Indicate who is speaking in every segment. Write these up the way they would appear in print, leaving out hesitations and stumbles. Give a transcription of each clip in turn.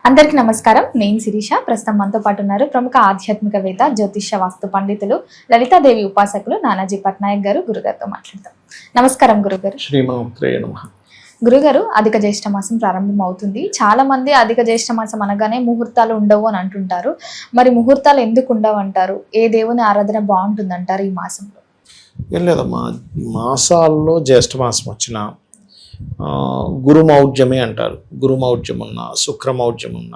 Speaker 1: అందరికీ నమస్కారం. నేను శిరీష. ప్రస్తుతం మనతో పాటు ఉన్నారు ప్రముఖ ఆధ్యాత్మికవేత్త, జ్యోతిష్య వాస్తు పండితులు, లలితాదేవి ఉపాసకులు నానాజీ పట్నాయక్ గారు. గురుగారితో మాట్లాడతాం. నమస్కారం గురుగారు.
Speaker 2: శ్రీమాత్రే నమః.
Speaker 1: గురుగారు, అధిక జ్యేష్ఠ మాసం ప్రారంభం అవుతుంది. చాలా మంది అధిక జ్యేష్ఠ మాసం అనగానే ముహూర్తాలు ఉండవు అని అంటుంటారు. మరి ముహూర్తాలు ఎందుకు ఉండవు అంటారు? ఏ దేవుని ఆరాధన బాగుంటుంది అంటారు ఈ మాసంలో?
Speaker 2: ఏం లేదమ్మా, మాసాల్లో జ్యేష్ఠ మాసం వచ్చిన గురుమౌఢ్యమే అంటారు. గురుమౌఢ్యం ఉన్న, శుక్రమౌఢ్యం ఉన్న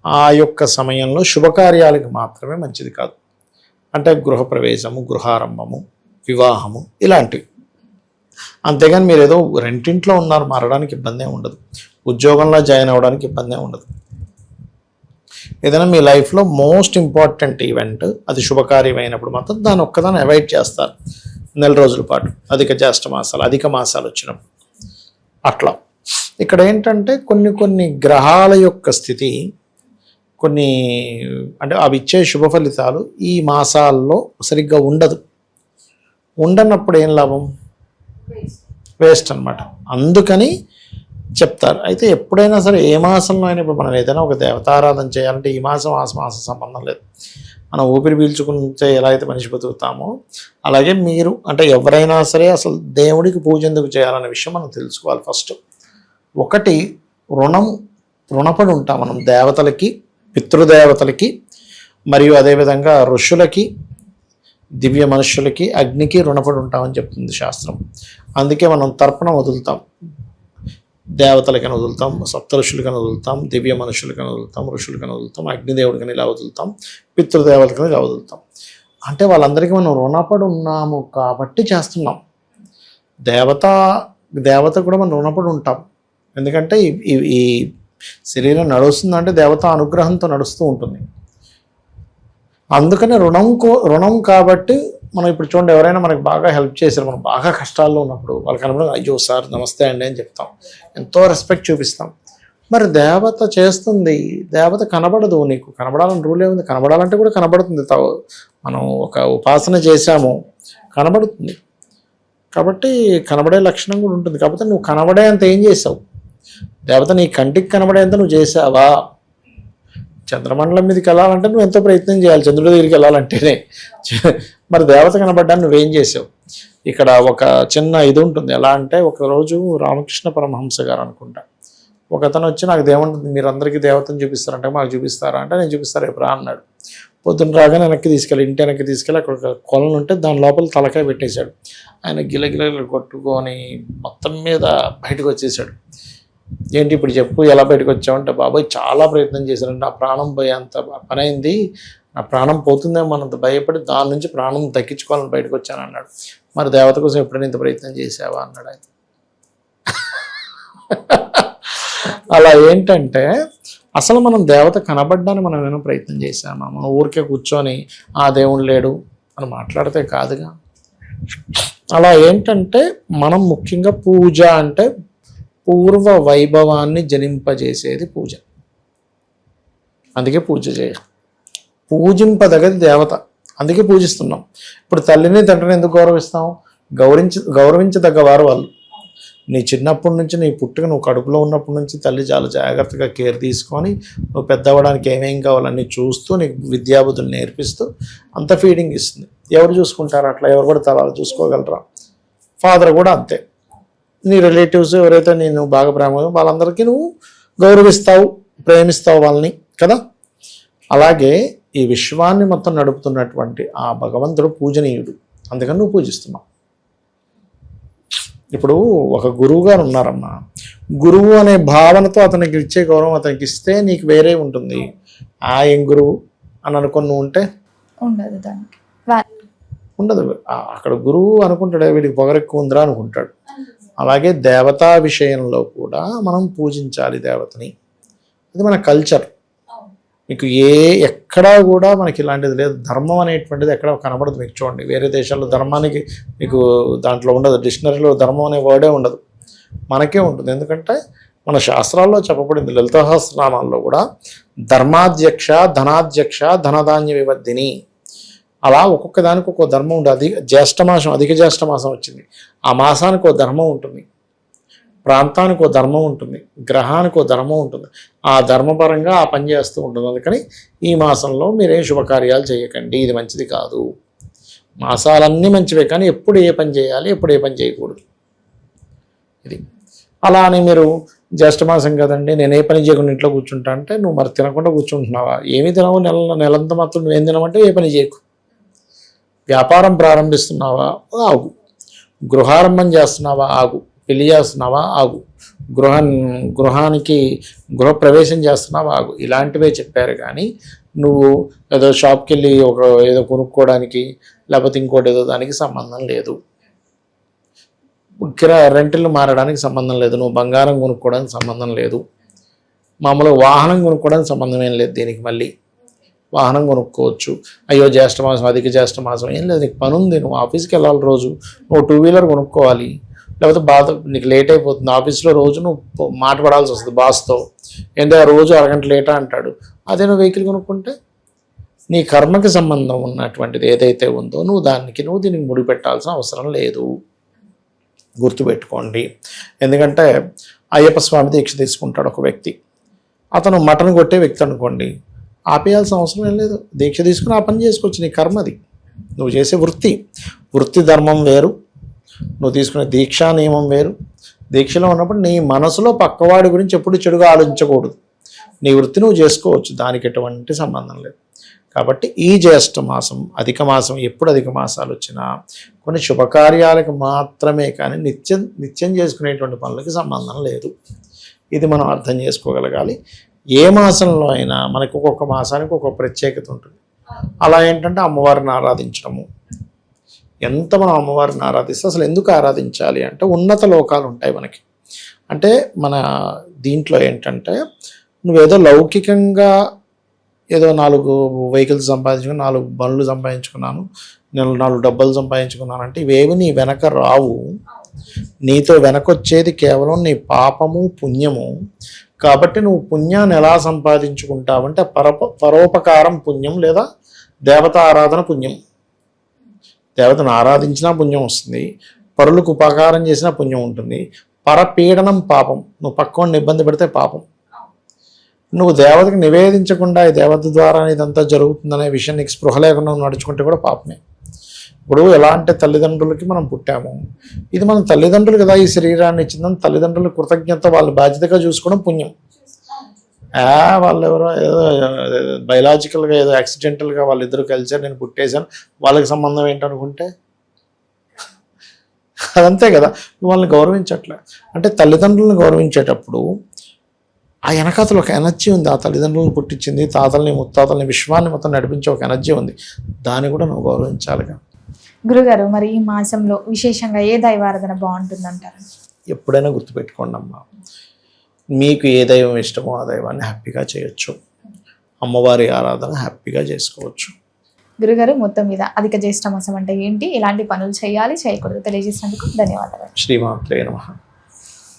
Speaker 2: ఆ యొక్క సమయంలో శుభకార్యాలకు మాత్రమే మంచిది కాదు. అంటే గృహప్రవేశము, గృహారంభము, వివాహము ఇలాంటివి. అంతేగాని మీరు ఏదో రెంటింట్లో ఉన్నారు, మారడానికి ఇబ్బంది ఉండదు. ఉద్యోగంలో జాయిన్ అవ్వడానికి ఇబ్బంది ఉండదు. ఏదైనా మీ లైఫ్లో మోస్ట్ ఇంపార్టెంట్ ఈవెంట్ అది శుభకార్యం అయినప్పుడు మాత్రం దాన్ని ఒక్కదాన్ని అవాయిడ్ చేస్తారు నెల రోజుల పాటు. అధిక జ్యేష్ఠ మాసాలు, అధిక మాసాలు వచ్చినప్పుడు అట్లా. ఇక్కడ ఏంటంటే కొన్ని గ్రహాల యొక్క స్థితి, కొన్ని అంటే అవి ఇచ్చే శుభ ఫలితాలు ఈ మాసాల్లో సరిగ్గా ఉండనప్పుడు ఏం లాభం? వేస్ట్ అనమాట. అందుకని చెప్తారు. అయితే ఎప్పుడైనా సరే ఏ మాసంలో అయినా, ఇప్పుడు మనం ఏదైనా ఒక దేవతారాధన చేయాలంటే ఈ మాసం ఆ మాసం సంబంధం లేదు. మనం ఊపిరి పీల్చుకుంటే ఎలా అయితే మనిషి బతుకుతామో అలాగే మీరు అంటే ఎవరైనా సరే అసలు దేవుడికి పూజ ఎందుకు చేయాలనే విషయం మనం తెలుసుకోవాలి. ఫస్ట్ ఒకటి, రుణపడి ఉంటాం మనం దేవతలకి, పితృదేవతలకి, మరియు అదేవిధంగా ఋషులకి, దివ్య మనుష్యులకి, అగ్నికి రుణపడి ఉంటామని చెప్తుంది శాస్త్రం. అందుకే మనం తర్పణం వదులుతాం. దేవతలకని వదులుతాం, సప్త ఋషులకని వదులుతాం, దివ్య మనుషులకని వదులుతాం, ఋషులకని వదులుతాం, అగ్నిదేవుడికని ఇలా వదులుతాం, పితృదేవతలకని ఇలా వదులుతాం. అంటే వాళ్ళందరికీ మనం రుణపడి ఉన్నాము కాబట్టి చేస్తున్నాం. దేవత కూడా మనం రుణపడి ఉంటాం. ఎందుకంటే ఈ శరీరం నడుస్తుందంటే దేవత అనుగ్రహంతో నడుస్తూ ఉంటుంది. అందుకని రుణం కాబట్టి మనం ఇప్పుడు చూడండి, ఎవరైనా మనకు బాగా హెల్ప్ చేశారు, మనం బాగా కష్టాల్లో ఉన్నప్పుడు వాళ్ళకి కనబడి అయ్యో సార్ నమస్తే అండి అని చెప్తాం, ఎంతో రెస్పెక్ట్ చూపిస్తాం. మరి దేవత చేస్తుంది, దేవత కనబడదు. నీకు కనబడాలని రూల్ ఏముంది? కనబడాలంటే కూడా కనబడుతుంది. మనం ఒక ఉపాసన చేశాము, కనబడుతుంది. కాబట్టి కనబడే లక్షణం కూడా ఉంటుంది. కాకపోతే నువ్వు కనబడే అంత ఏం చేసావు? దేవత నీ కంటికి కనబడేంత నువ్వు చేసావా? చంద్రమండలం మీదకి వెళ్ళాలంటే నువ్వు ఎంతో ప్రయత్నం చేయాలి, చంద్రుడి దగ్గరికి వెళ్ళాలంటేనే. మరి దేవత కనబడ్డాన్ని నువ్వేం చేసావు? ఇక్కడ ఒక చిన్న ఇది ఉంటుంది. ఎలా అంటే, ఒకరోజు రామకృష్ణ పరమహంస గారు అనుకుంటా, ఒక అతను వచ్చి నాకు దేవుడు మీరు అందరికీ దేవతను చూపిస్తారంటే మాకు చూపిస్తారా అంటే, నేను చూపిస్తాను రేపు రా అన్నాడు. పొద్దున్న రాగానే ఇంటి వెనక్కి తీసుకెళ్ళి అక్కడ ఒక కొలను ఉంటే దాని లోపల తలకాయ పెట్టేశాడు. ఆయన గిలగిల కొట్టుకొని మొత్తం మీద బయటకు వచ్చేసాడు. ఏంటి ఇప్పుడు చెప్పు, ఎలా బయటకు వచ్చామంటే, బాబాయ్ చాలా ప్రయత్నం చేశానంటే నా ప్రాణం పోయేంత పని అయింది, నా ప్రాణం పోతుందేమో అన్నంత భయపడి దాని నుంచి ప్రాణం దక్కించుకోవాలని బయటకు వచ్చాను అన్నాడు. మరి దేవత కోసం ఎప్పుడైనా ఇంత ప్రయత్నం చేసావా అన్నాడు ఆయన. అలా ఏంటంటే అసలు మనం దేవత కనబడ్డానికి మనం ఏమైనా ప్రయత్నం చేసామా? మనం ఊరికే కూర్చొని ఆ దేవుడు లేడు అని మాట్లాడితే కాదుగా. అలా ఏంటంటే మనం ముఖ్యంగా పూజ అంటే పూర్వ వైభవాన్ని జనింపజేసేది పూజ. అందుకే పూజ చేయాలి. పూజింపదగది దేవత, అందుకే పూజిస్తున్నాం. ఇప్పుడు తల్లిని తండ్రిని ఎందుకు గౌరవిస్తాం? గౌరవించదగ్గవారు వాళ్ళు. నీ చిన్నప్పటి నుంచి, నీ పుట్టుక నువ్వు కడుపులో ఉన్నప్పటి నుంచి తల్లి చాలా జాగ్రత్తగా కేర్ తీసుకొని నువ్వు పెద్ద అవ్వడానికి ఏమేం కావాలన్నీ చూస్తూ నీకు విద్యాబుద్ధులు నేర్పిస్తూ అంత ఫీడింగ్ ఇస్తుంది. ఎవరు చూసుకుంటారు అట్లా? ఎవరు కూడా తల చూసుకోగలరా? ఫాదర్ కూడా అంతే. నీ రిలేటివ్స్ ఎవరైతే నేను బాగా ప్రేమ వాళ్ళందరికీ నువ్వు గౌరవిస్తావు, ప్రేమిస్తావు వాళ్ళని కదా. అలాగే ఈ విశ్వాన్ని మొత్తం నడుపుతున్నటువంటి ఆ భగవంతుడు పూజనీయుడు, అందుకని నువ్వు పూజిస్తున్నావు. ఇప్పుడు ఒక గురువు గారు ఉన్నారమ్మా, గురువు అనే భావనతో అతనికి ఇచ్చే గౌరవం అతనికి ఇస్తే నీకు వేరే ఉంటుంది. ఏం గురువు అని అనుకుని నువ్వు ఉంటే ఉండదు. అక్కడ గురువు అనుకుంటాడు వీడికి పొగరెక్కువ ఉందిరా అనుకుంటాడు. అలాగే దేవతా విషయంలో కూడా మనం పూజించాలి దేవతని. ఇది మన కల్చర్. మీకు ఎక్కడా కూడా మనకి ఇలాంటిది లేదు. ధర్మం అనేటువంటిది ఎక్కడ కనబడదు మీకు. చూడండి, వేరే దేశాల్లో ధర్మానికి మీకు దాంట్లో ఉండదు, డిక్షనరీలో ధర్మం అనే వర్డే ఉండదు. మనకే ఉంటుంది. ఎందుకంటే మన శాస్త్రాల్లో చెప్పబడింది, లలిత సహస్రనామాల్లో కూడా ధర్మాధ్యక్ష, ధనాధ్యక్ష, ధనధాన్య వివర్ధిని, అలా ఒక్కొక్క దానికి ఒక్కొక్క ధర్మం ఉంటుంది. జ్యేష్ఠమాసం, అధిక జ్యేష్ఠమాసం వచ్చింది, ఆ మాసానికి ఒక ధర్మం ఉంటుంది. ప్రాంతానికి ఒక ధర్మం ఉంటుంది, గ్రహానికి ఒక ధర్మం ఉంటుంది. ఆ ధర్మపరంగా ఆ పని చేస్తూ ఉంటుంది. అందుకని ఈ మాసంలో మీరేం శుభకార్యాలు చేయకండి, ఇది మంచిది కాదు. మాసాలన్నీ మంచివే, కానీ ఎప్పుడు ఏ పని చేయాలి, ఎప్పుడు ఏ పని చేయకూడదు, ఇది. అలా అని మీరు జ్యేష్ఠమాసం కదండి నేను ఏ పని చేయకుండా ఇంట్లో కూర్చుంటా అంటే నువ్వు మరి తినకుండా కూర్చుంటున్నావా? ఏమి తినవు, నెలంతా మాత్రం నువ్వేం తినమంటే ఏ పని చేయకు. వ్యాపారం ప్రారంభిస్తున్నావా? ఆగు. గృహారంభం చేస్తున్నావా? ఆగు. పెళ్లి చేస్తున్నావా? ఆగు. గృహానికి గృహప్రవేశం చేస్తున్నావా? ఆగు. ఇలాంటివే చెప్పారు. కానీ నువ్వు ఏదో షాప్కి వెళ్ళి ఏదో కొనుక్కోవడానికి లేకపోతే ఇంకోటి ఏదో దానికి సంబంధం లేదు. రెంటిల్లు మారడానికి సంబంధం లేదు, నువ్వు బంగారం కొనుక్కోవడానికి సంబంధం లేదు, మామూలుగా వాహనం కొనుక్కోవడానికి సంబంధం ఏం లేదు. దీనికి మళ్ళీ వాహనం కొనుక్కోవచ్చు. అయ్యో జ్యేష్ఠమాసం, అధిక జ్యేష్ఠమాసం ఏం లేదు, నీకు పని ఉంది, నువ్వు ఆఫీస్కి వెళ్ళాలి, రోజు నువ్వు 2 వీలర్ కొనుక్కోవాలి, లేకపోతే నీకు లేట్ అయిపోతుంది ఆఫీస్లో, రోజు నువ్వు మాట పడాల్సి వస్తుంది బాస్తో, ఏంటో రోజు అరగంట లేటా అంటాడు. అదే నువ్వు వెహికల్ కొనుక్కుంటే నీ కర్మకి సంబంధం ఉన్నటువంటిది ఏదైతే ఉందో నువ్వు దీనికి ముడిపెట్టాల్సిన అవసరం లేదు. గుర్తుపెట్టుకోండి. ఎందుకంటే అయ్యప్ప స్వామి దీక్ష తీసుకుంటాడు ఒక వ్యక్తి, అతను మటన్ కొట్టే వ్యక్తి అనుకోండి, ఆపేయాల్సిన అవసరం ఏం లేదు, దీక్ష తీసుకుని ఆ పని చేసుకోవచ్చు. నీ కర్మది, నువ్వు చేసే వృత్తి ధర్మం వేరు, నువ్వు తీసుకునే దీక్షా నియమం వేరు. దీక్షలో ఉన్నప్పుడు నీ మనసులో పక్కవాడి గురించి ఎప్పుడు చెడుగా ఆలోచించకూడదు. నీ వృత్తి నువ్వు చేసుకోవచ్చు, దానికి ఎటువంటి సంబంధం లేదు. కాబట్టి ఈ జ్యేష్ఠ మాసం, అధిక మాసం, ఎప్పుడు అధిక మాసాలు వచ్చినా కొన్ని శుభకార్యాలకు మాత్రమే, కానీ నిత్యం చేసుకునేటువంటి పనులకి సంబంధం లేదు. ఇది మనం అర్థం చేసుకోగలగాలి. ఏ మాసంలో అయినా మనకు ఒక్కొక్క మాసానికి ఒక్కొక్క ప్రత్యేకత ఉంటుంది. అలా ఏంటంటే అమ్మవారిని ఆరాధించడము. ఎంత మనం అమ్మవారిని ఆరాధిస్తే, అసలు ఎందుకు ఆరాధించాలి అంటే ఉన్నత లోకాలు ఉంటాయి మనకి. అంటే మన దీంట్లో ఏంటంటే నువ్వేదో లౌకికంగా ఏదో 4 వెహికల్స్ సంపాదించుకుని 4 బండ్లు సంపాదించుకున్నాను, నేను 4 డబ్బులు సంపాదించుకున్నాను అంటే ఇవేవి నీ వెనక రావు. నీతో వెనకొచ్చేది కేవలం నీ పాపము పుణ్యము. కాబట్టి నువ్వు పుణ్యాన్ని ఎలా సంపాదించుకుంటావంటే పరోపకారం పుణ్యం, లేదా దేవత ఆరాధన పుణ్యం. దేవతను ఆరాధించినా పుణ్యం వస్తుంది, పరులకు ఉపకారం చేసినా పుణ్యం ఉంటుంది. పరపీడనం పాపం, నువ్వు పక్కవాడిని ఇబ్బంది పెడితే పాపం. నువ్వు దేవతకి నివేదించకుండా ఈ దేవత ద్వారా ఇదంతా జరుగుతుందనే విషయం నీకు స్పృహ లేకుండా నడుచుకుంటే కూడా పాపమే. ఇప్పుడు ఎలా అంటే తల్లిదండ్రులకి మనం పుట్టాము, ఇది మనం తల్లిదండ్రులు కదా ఈ శరీరాన్ని ఇచ్చిందని తల్లిదండ్రుల కృతజ్ఞత, వాళ్ళు బాధ్యతగా చూసుకోవడం పుణ్యం. వాళ్ళు ఎవరో ఏదో బయలాజికల్గా ఏదో యాక్సిడెంటల్గా వాళ్ళిద్దరూ కలిసారు, నేను పుట్టేశాను, వాళ్ళకి సంబంధం ఏంటనుకుంటే అదంతే కదా. నువ్వు వాళ్ళని గౌరవించట్లే. అంటే తల్లిదండ్రులను గౌరవించేటప్పుడు ఆ వెనకాతలు ఒక ఎనర్జీ ఉంది, ఆ తల్లిదండ్రులను పుట్టించింది, తాతల్ని ముత్తాతల్ని విశ్వాన్ని మొత్తం నడిపించే ఒక ఎనర్జీ ఉంది, దాన్ని కూడా నువ్వు గౌరవించాలిగా.
Speaker 1: గురుగారు, మరి ఈ మాసంలో విశేషంగా ఏ దైవారాధన బాగుంటుందంటారు?
Speaker 2: ఎప్పుడైనా గుర్తుపెట్టుకోండి అమ్మా, మీకు ఏ దైవం ఇష్టమో ఆ దైవాన్ని హ్యాపీగా చేయొచ్చు, అమ్మవారి ఆరాధన హ్యాపీగా చేసుకోవచ్చు.
Speaker 1: గురుగారు, మొత్తం మీద అధిక జ్యేష్ఠ మాసం అంటే ఏంటి, ఎలాంటి పనులు చేయాలి చేయకూడదు తెలియజేసినందుకు ధన్యవాదాలు.
Speaker 2: శ్రీమాత్రే నమః.